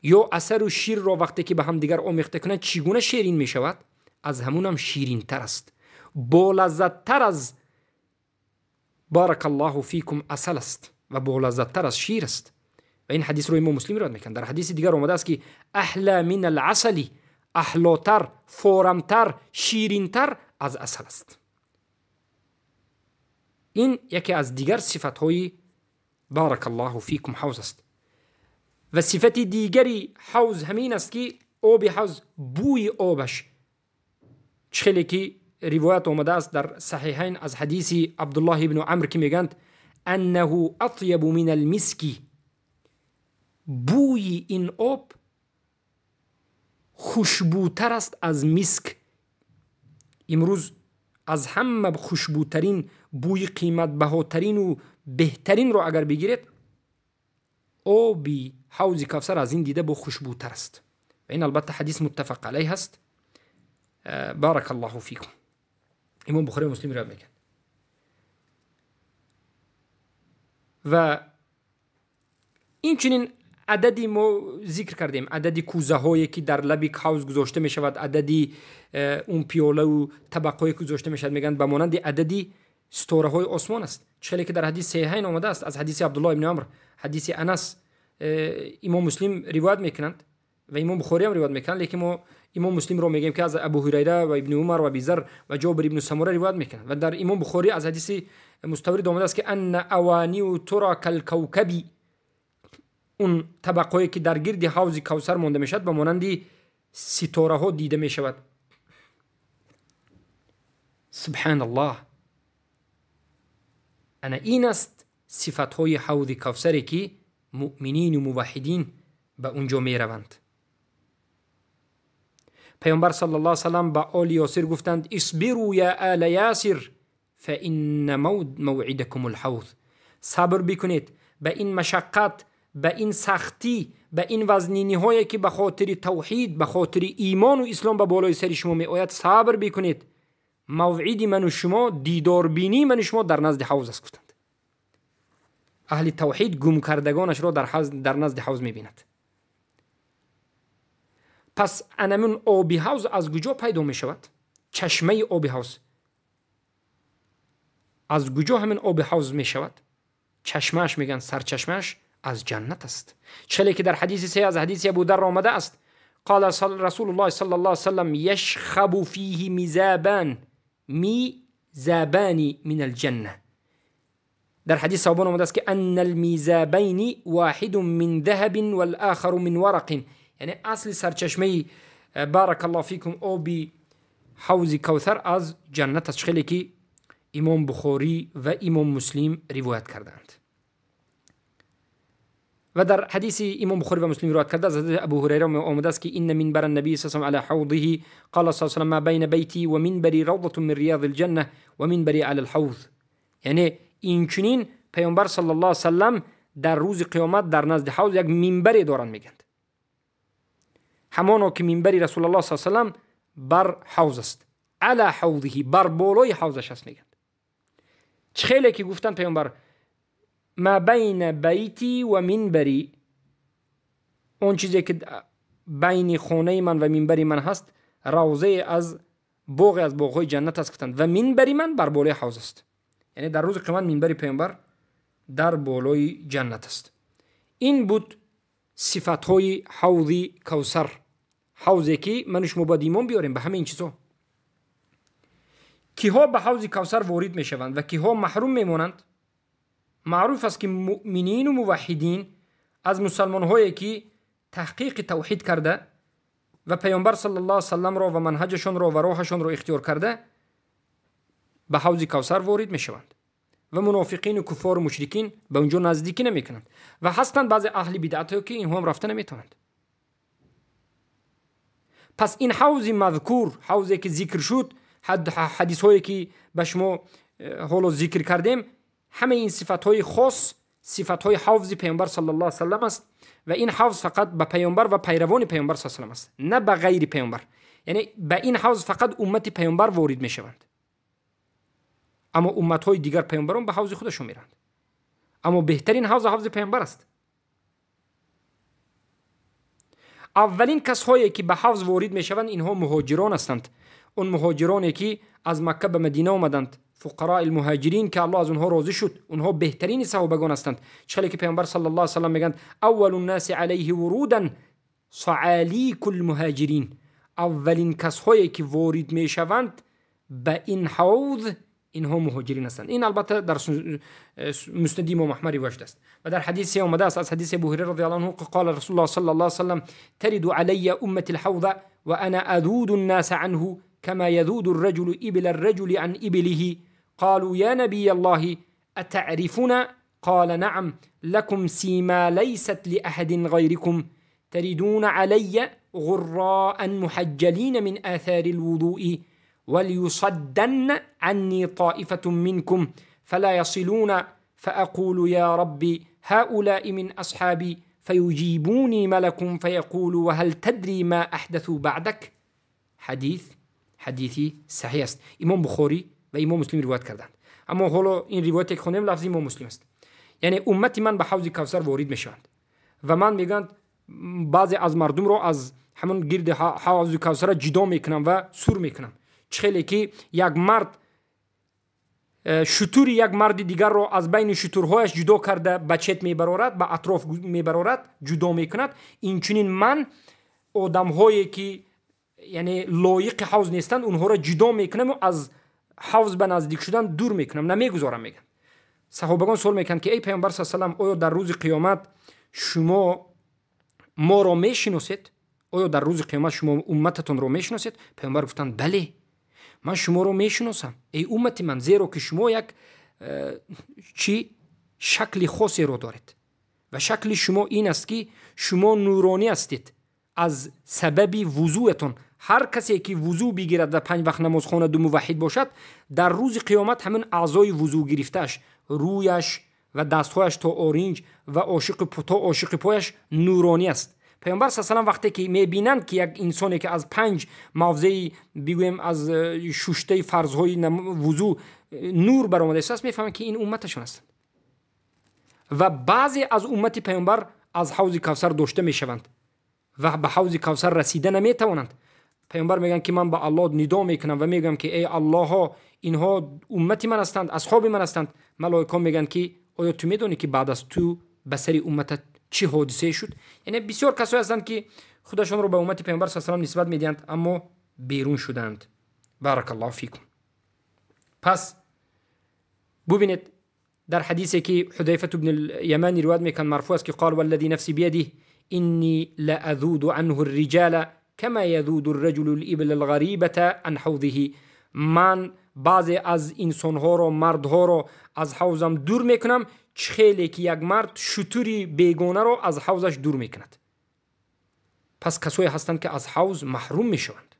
[SPEAKER 1] یا عسل و شیر را وقتی که به هم دیگر آمیخته کنند چگونه شیرین می شود؟ از همون هم شیرین تر است، با لذت تر از بارک الله فیکم عسل است و با لذت تر از شیر است. و این حدیث رو امام مسلم روایت میکنه. در حدیث دیگر آمده است که احلی من العسل، احلاتر، فورمتر، شیرینتر از عسل است. این یکی از دیگر صفت‌های بارک الله فیکم حوض است. و صفت دیگری حوض همین است که آب حوض بوی آبش چخیلی که روایت آمده است در صحیحین از حدیث عبدالله بن عمرو که میگند انه اطیب من المسکی. بوی این آب خوشبوتر است از مسک. امروز از همه خوشبوترین، بوی قیمت بهاترین و بهترین رو اگر بگیرید، آب حوض کوثر از این دیده با خوشبوتر است. و این البته حدیث متفق علیه است. بارک الله فیکم. امام بخاری و مسلم روایت میکنن. و این چنین عددی ما ذکر کردیم، عددی کوزه هایی که در لب حوض گذاشته می شود، عددی اون پیاله و طبقه که گذاشته می شود، میگن به مانند عددی ستاره های آسمان است. چه که در حدیث صحیحین آمده است از حدیث عبدالله ابن عمر، حدیث انس، امام مسلم روایت میکنند و امام بخاری هم روایت میکنند، لیکن ما امام مسلم رو میگیم که از ابو هریره و ابن عمر و ابی ذر و جابر ابن سمره روایت میکنند. و در امام بخاری از حدیث مستورد آمده است که ان اوانی ترى كالكوكب، اون طبقه‌ای که در گرد حوض کوثر مانده میشد به مانند ستاره ها دیده می شود. سبحان الله. انا این است صفت های حوض کوثری که مؤمنین و موحدین به اونجا می روند. پیامبر صلی الله علیه و سلم به آل یاسر گفتند اصبروا یا آل یاسر فإن موعدکم الحوض. صبر بکنید به این مشقت، به این سختی، به این وزنینی هایی که به خاطر توحید، به خاطر ایمان و اسلام به بالای سر شما می آید، صبر بکنید. موعد من و شما، دیدار بینی من و شما در نزد حوض است گفتند. اهل توحید گم کردگانش را در نزد حوض می بیند. پس انمون آب حوض از کجا پیدا می شود؟ چشمه آب حوض از کجا همین آب حوض می شود؟ چشمش میگن سرچشمش از جنت است. چلی که در حدیث صحیح از حدیث ابو ذر آمده است قال رسول الله صلی الله علیه وسلم یشخب فیه میزابان من الجنه. در حدیث صحابان آمده است که ان المیزابین واحد من ذهب والآخر من ورق، یعنی اصل سرچشمه بارک الله فیکم آب حوض کوثر از جنت است. خیلی که امام بخاری و امام مسلم روایت کردند. و در حدیث امام بخاری و مسلم روایت کرده از ابو هریره آمده است که این منبر النبی صلی الله علیه و آله علی حوضه قال صلی الله علیه و ما بین بیتی و منبری روضة من ریاض الجنه و منبری علی الحوض. یعنی این چنین پیامبر صلی الله علیه و سلم در روز قیامت در نزد حوض یک منبری دارند میگند، همانا که منبری رسول الله صلی الله علیه و سلم بر حوض است، علی حوضه، بر بالای حوضش است میگند. خیلی که گفتن پیامبر ما بین بیتی و منبری، اون چیزی که بین خانه من و منبری من هست روضه از باغ‌های جنت است گفتند و منبری من بر بالای حوض است. یعنی در روز قیامت منبری پیامبر در بالای جنت است. این بود صفت‌های حوض کوثر، حوضی که من و شما باید ایمان بیاریم به همه این چیزها. کیها به حوض کوثر وارد میشوند و کیها محروم میمانند؟ معروف است که مؤمنین و موحدین از مسلمان هایی که تحقیق توحید کرده و پیامبر صلی الله علیه و سلم را و منهجشان را و راهشان را اختیار کرده به حوض کوثر وارد میشوند و منافقین و کفار و مشرکین به اونجا نزدیکی نمیکنند و هستند بعضی اهل بدعت که اینها هم رفته نمیتونند. پس این حوض مذکور، حوضی که ذکر شد، حدیث هایی که به شما حالا ذکر کردیم، همه این صفات های خاص، صفات های حوض پیامبر صلی الله علیه و سلم است و این حوض فقط به پیامبر و پیروان پیامبر صلی الله علیه و سلم است، نه به غیر پیامبر. یعنی به این حوض فقط امت پیامبر وارد میشوند، اما امت های دیگر پیامبران به حوض خودشون میرند. اما بهترین حوض پیامبر است. اولین کس هایی که به حوض وارد میشوند اینها مهاجران هستند، اون مهاجرانی که از مکه به مدینه آمدند، فقراء المهاجرین که الله از اونها راضی شد، اونها بهترین صحابگان هستند. چون که پیامبر صلی الله علیه و سلم میگن اول الناس علیه ورودا صعالیک المهاجرین، اولین کس هایی که وارد میشوند به این حوض اینها مهاجرین هستند. این البته در مسند امام احمد روایت است و در حدیث آمده است از حدیث ابو هریره رضی الله عنه قال رسول الله صلی الله علیه و سلم ترد علی امتی الحوض و انا اذود الناس عنه كما يذود الرجل إبل الرجل عن إبله قالوا يا نبي الله أتعرفنا قال نعم لكم سيما ليست لأحد غيركم تردون علي غراء محجلين من آثار الوضوء وليصدن عني طائفة منكم فلا يصلون فأقول يا ربي هؤلاء من أصحابي فيجيبوني ملك فيقول وهل تدري ما أحدثوا بعدك. حدیثی صحیح است. امام بخاری و امام مسلم روایت کردند. اما حالا این روایتی که خوندیم لفظ امام مسلم است. یعنی امت من به حوض کوثر وارد میشوند و من میگن بعضی از مردم رو از همون گرد حوض کوثر جدا میکنم و سور میکنم. چخیلی که یک مرد شتور یک مرد دیگر رو از بین شتورهایش جدا کرده به چت میبرارد، به اطراف میبرارد، جدا میکند. این چنین من آدم‌هایی که یعنی لایق حوض نیستند اونها را جدا میکنم و از حوض به نزدیک شدن دور میکنم، نمیگذارم. میگن صحابگان سوال میکنند که ای پیامبر صلی الله علیه و آیا در روز قیامت شما ما را میشناسید؟ آیا در روز قیامت شما امتتون را میشناسید؟ پیامبر گفتند بله، من شما رو میشناسم ای امت من، زیرا که شما یک شکل خاصی رو دارید و شکل شما این است که شما نورانی هستید. از سبب وضوءتون هر کسی که وضو بگیرد و 5 وقت نماز خواند و موحد باشد، در روز قیامت همین اعضای وضو گرفتهش، رویش و دستهایش تا آرنج و عاشق پایش نورانی است. پیامبر صلی الله علیه و وقتی که میبینند که یک انسانی که از 5 موضع بگویم از ششته فرضهای وضو نور برآمده است، میفهمند که این امتشون هستند و بعضی از امت پیامبر از حوض کوثر داشته میشوند و به حوض کوثر رسیده نمیتوانند. پیامبر میگن که من به الله ندا میکنم و میگم که ای الله ها، اینها امتی من هستند، اصحاب من هستند. ملائکه میگن که آیا تو میدونی که بعد از تو به سر امت چه حادثه شد؟ یعنی بسیار کسایی هستند که خودشون رو به امت پیامبر صلی الله علیه و نسبت میدهند اما بیرون شدند. بارک الله فیکم. پس ببینید در حدیثی که حذیفه بن الیمانی روایت میکنه مرفوع است که قال والذی نفسی بیده اینی لاذود عنه الرجال كما يذود الرجل الابل الغریبه عن حوضه. من بعضی از انسانها رو، مردها رو از حوضم دور میکنم چخیلی که یک مرد شتوری بیگانه رو از حوضش دور میکند. پس کسایی هستند که از حوض محروم میشوند،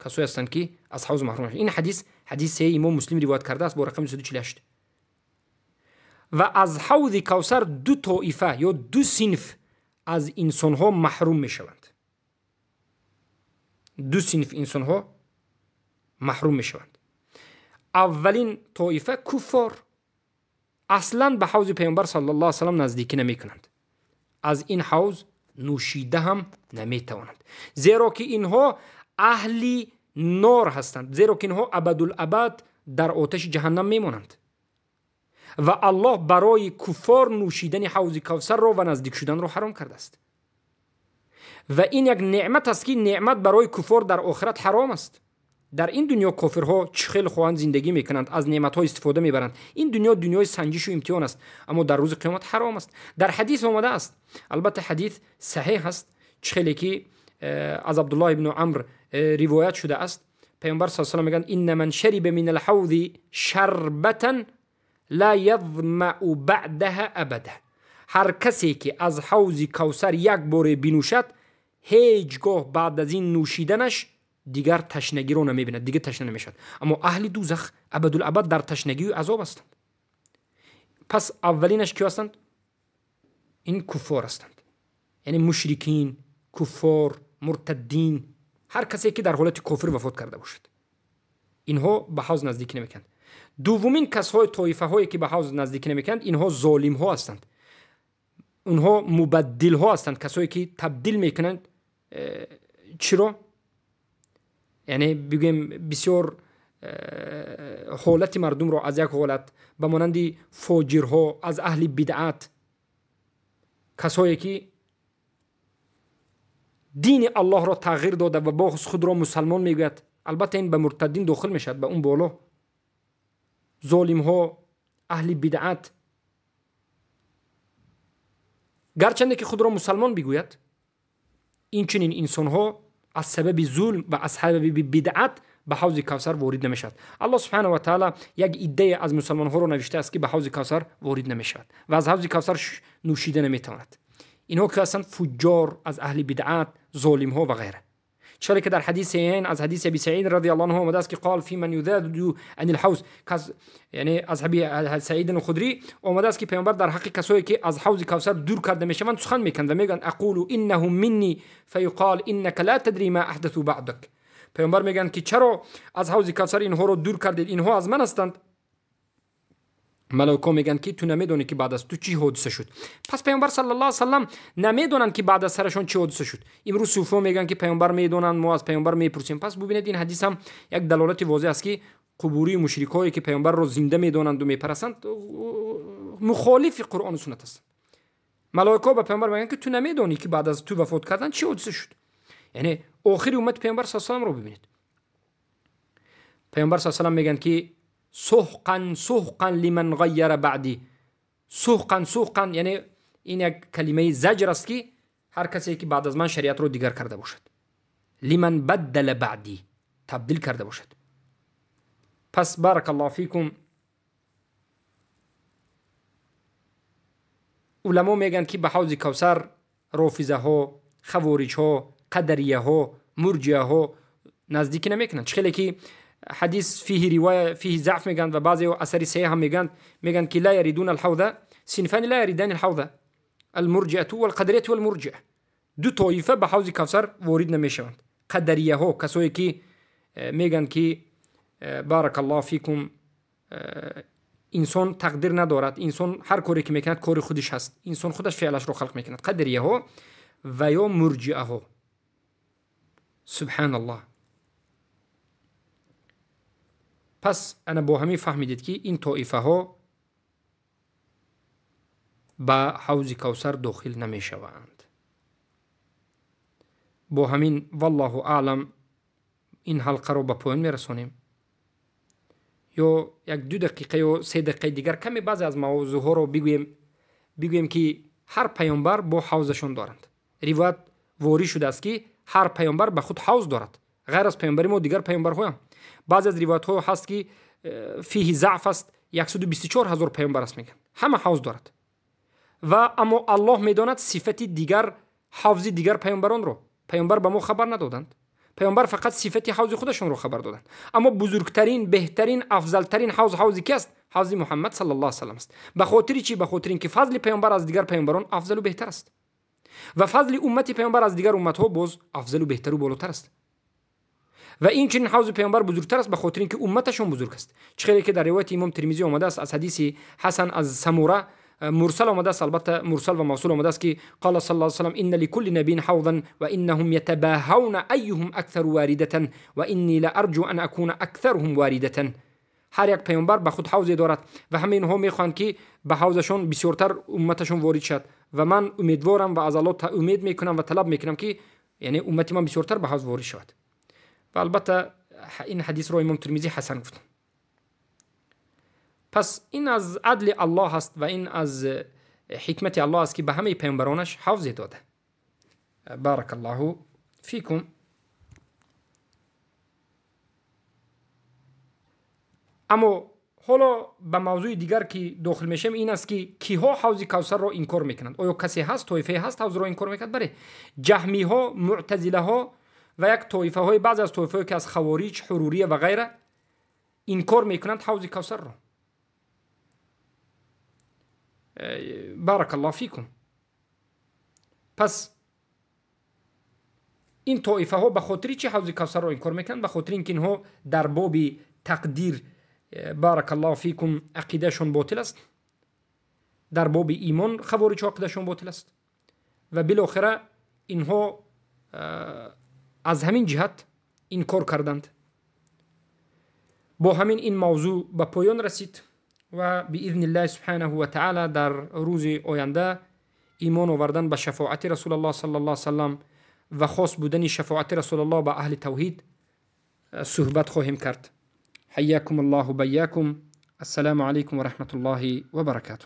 [SPEAKER 1] کسایی هستند که از حوض محروم میشوند. این حدیث امام مسلم روایت کرده است با رقم 248. و از حوض کوثر 2 طایفه یا 2 صنف از انسانها محروم میشوند. 2 صنف انسانها محروم میشوند. اولین طایفه کفار، اصلا به حوض پیامبر صلی الله علیه و سلم نزدیکی نمیکنند، از این حوض نوشیده هم نمیتوانند، زیرا که اینها اهل نار هستند، زیرا که اینها ابدالابد در آتش جهنم میمانند و الله برای کفار نوشیدن حوض کوثر را و نزدیک شدن را حرام کرده است و این یک نعمت است که نعمت برای کفار در آخرت حرام است. در این دنیا کافرها چخیل خواهند زندگی میکنند، از نعمت‌ها استفاده میبرند. این دنیا دنیای سنجش و امتحان است، اما در روز قیامت حرام است. در حدیث آمده است، البته حدیث صحیح است، چخیلی که از عبدالله ابن عمرو روایت شده است، پیامبر صلی الله علیه و آله میگن ان من شرب من الحوض شربة لا یظمأ بعدها ابدا. هر کسی که از حوض کوثر یک بار بنوشد هیچگاه بعد از این نوشیدنش دیگر تشنگی رو نمیبیند، دیگر تشنه نمیشد. اما اهل دوزخ ابدالابد در تشنگی و عذاب هستند. پس اولینش کی هستند؟ این کفار هستند، یعنی مشرکین، کفار، مرتدین، هر کسی که در حالت کفر وفات کرده باشد، اینها به حوض نزدیک نمیکنند. دومین کسای طایفه هایی که به حوض نزدیک نمیکنند اینها ظالم ها هستند، اونها مبدل ها هستند، کسایی که تبدیل میکنند. چرا؟ یعنی بگیم بسیار حالت مردم را از یک حالت به مانند فاجرها، از اهل بدعت، کسایی که دین الله را تغییر داده و باز خود را مسلمان میگوید، البته این به مرتدین داخل میشد، به اون بالا ظالم ها، اهل بدعت، گرچنده که خود را مسلمان بگوید، این چنین انسان ها از سبب ظلم و از سبب بدعت به حوض کوثر وارد نمیشد. الله سبحانه و تعالی یک ایده از مسلمان ها رو نوشته است که به حوض کوثر وارد نمیشود و از حوض کوثر نوشیده نمیتواند. اینها که هستند فجار، از اهل بدعت، ظالم ها و غیره. چرا که در حدیث این از حدیث ابی سعید رضی الله عنه آمده است که قال فی من یذاد عن الحوض، یعنی از ابی سعید الخدری آمده است که پیامبر در حق کسایی که از حوض کوثر دور کرده میشوند سخن میکنند و میگن اقول انه منی فیقال انك لا تدری ما احدثوا بعدك. پیامبر میگن که چرا از حوض کوثر اینها رو دور کردید؟ اینها از من هستند. ملائکه میگن که تو نمیدونی که بعد از تو چی حادثه شد. پس پیامبر صلی الله علیه و سلم نمیدونن که بعد از سرشون چی حادثه شد. امروز صوفا میگن که پیامبر میدونن، ما از پیامبر میپرسیم. پس ببینید این حدیث هم یک دلالت واضح است که قبوری مشرکایی که پیامبر رو زنده میدونند و میپرستند مخالف قرآن و سنت است. ملائکه به پیامبر میگن که تو نمیدونی که بعد از تو وفات کردن چی حادثه شد. یعنی آخر امت پیامبر صلی الله علیه و سلم رو ببینید. پیامبر صلی الله علیه و سلم میگن که سحقا سحقا لمن غیر بعدی. سحقا یعنی این یک کلمه زجر است که هر کسی که بعد از من شریعت رو دیگر کرده باشد. لمن بدل بعدی، تبدیل کرده باشد. پس بارک الله فیکم. علما میگن که به حوض کوثر رافضه ها، خوارج ها، قدریه ها، مرجئه ها نزدیکی نمیکنن. خیلی که حدیث فيه روایه فيه ضعف میگن و بعضی اثر صحیح هم میگن که لا یریدون الحوض صنفان لا یریدان الحوض المرجئه والقدریه والمرجئه. دو طایفه به حوض کوثر وارد نمیشوند. قدریه ها کسایی که میگن که بارک الله فیکم انسان تقدیر ندارد، انسان هر کاری که میکند کار خودش هست، انسان خودش فعلش رو خلق میکند. قدریه ها و یا مرجئه ها. سبحان الله. پس انا با همین فهمیدید که این طایفه ها به حوض کوثر داخل نمی شوند. با همین والله اعلم این حلقه رو به پایان می رسونیم. یا یک 2 دقیقه یا 3 دقیقه دیگر کمی بعضی از موضوع ها رو بگویم که هر پیامبر با حوضشون دارند. روایت واری شده است که هر پیامبر به خود حوض دارد. غیر از پیامبر ما دیگر پیامبرها هم. بعضی از روایت ها هست که فيه ضعف است، 124,000 پیامبر است میگن. همه حوض دارد. و اما الله میداند صفت دیگر، حوض دیگر پیامبران رو. پیامبر به ما خبر ندادند. پیامبر فقط صفت حوض خودشون رو خبر دادند. اما بزرگترین، بهترین، افضلترین حوض کی است؟ حوض محمد صلی الله علیه و سلم است. به خاطر چی؟ به خاطر اینکه فضل پیامبر از دیگر پیامبران افضل و بهتر است. و فضل امت پیامبر از دیگر امت ها باز افضل و بهتر و بالاتر است. و این چنین حوض پیامبر بزرگتر است به خاطر اینکه امتشون بزرگ است. چقدر که در روایت امام ترمذی آمده است از حدیث حسن از سموره مرسل آمده است، البته مرسل و موصول آمده است که قال صلی الله علیه و سلم ان لكل نبی حوضا و انهم يتباهون ایهم اکثر وارده و انی لارجو ان اكون اکثرهم وارده. هر یک پیامبر به خود حوضی دارد و همه اینها میخوان که به حوضشون بسیارتر امتشون وارد شد و من امیدوارم و از الله امید میکنم و طلب میکنم که یعنی امت من بسیارتر به حوض وارد شود. و البته این حدیث رو امام ترمذی حسن گفت. پس این از عدل الله هست و این از حکمت الله است که به همه پیامبرانش حوض داده. بارک الله فیکم. اما حالا به موضوع دیگر که داخل میشم این است که کیها حوض کوثر را انکار میکنند؟ آیا کسی هست، طایفه هست حوض را انکار میکند؟ بله، جهمی ها، معتزله ها و یک طایفه های، بعض از طایفه که از خوارج، حروریه و غیره انکار میکنند حوض کوثر را. بارک الله فیکم. پس این طایفه ها به خاطر چی حوض کوثر را انکار میکنند؟ به خاطر اینکه اینها در باب تقدیر بارک الله فیکم عقیدهشون باطل است. در باب ایمان خوارج عقیدهشون باطل است و بالاخره اینها از همین جهت انکار کردند. با همین این موضوع به پایان رسید و باذن الله سبحانه و تعالی در روز آینده ایمان آوردن به شفاعت رسول الله صلی الله علیه و سلم و خاص بودن شفاعت رسول الله به اهل توحید صحبت خواهیم کرد. حیاکم الله و بیاکم. السلام علیکم و رحمت الله و برکاته.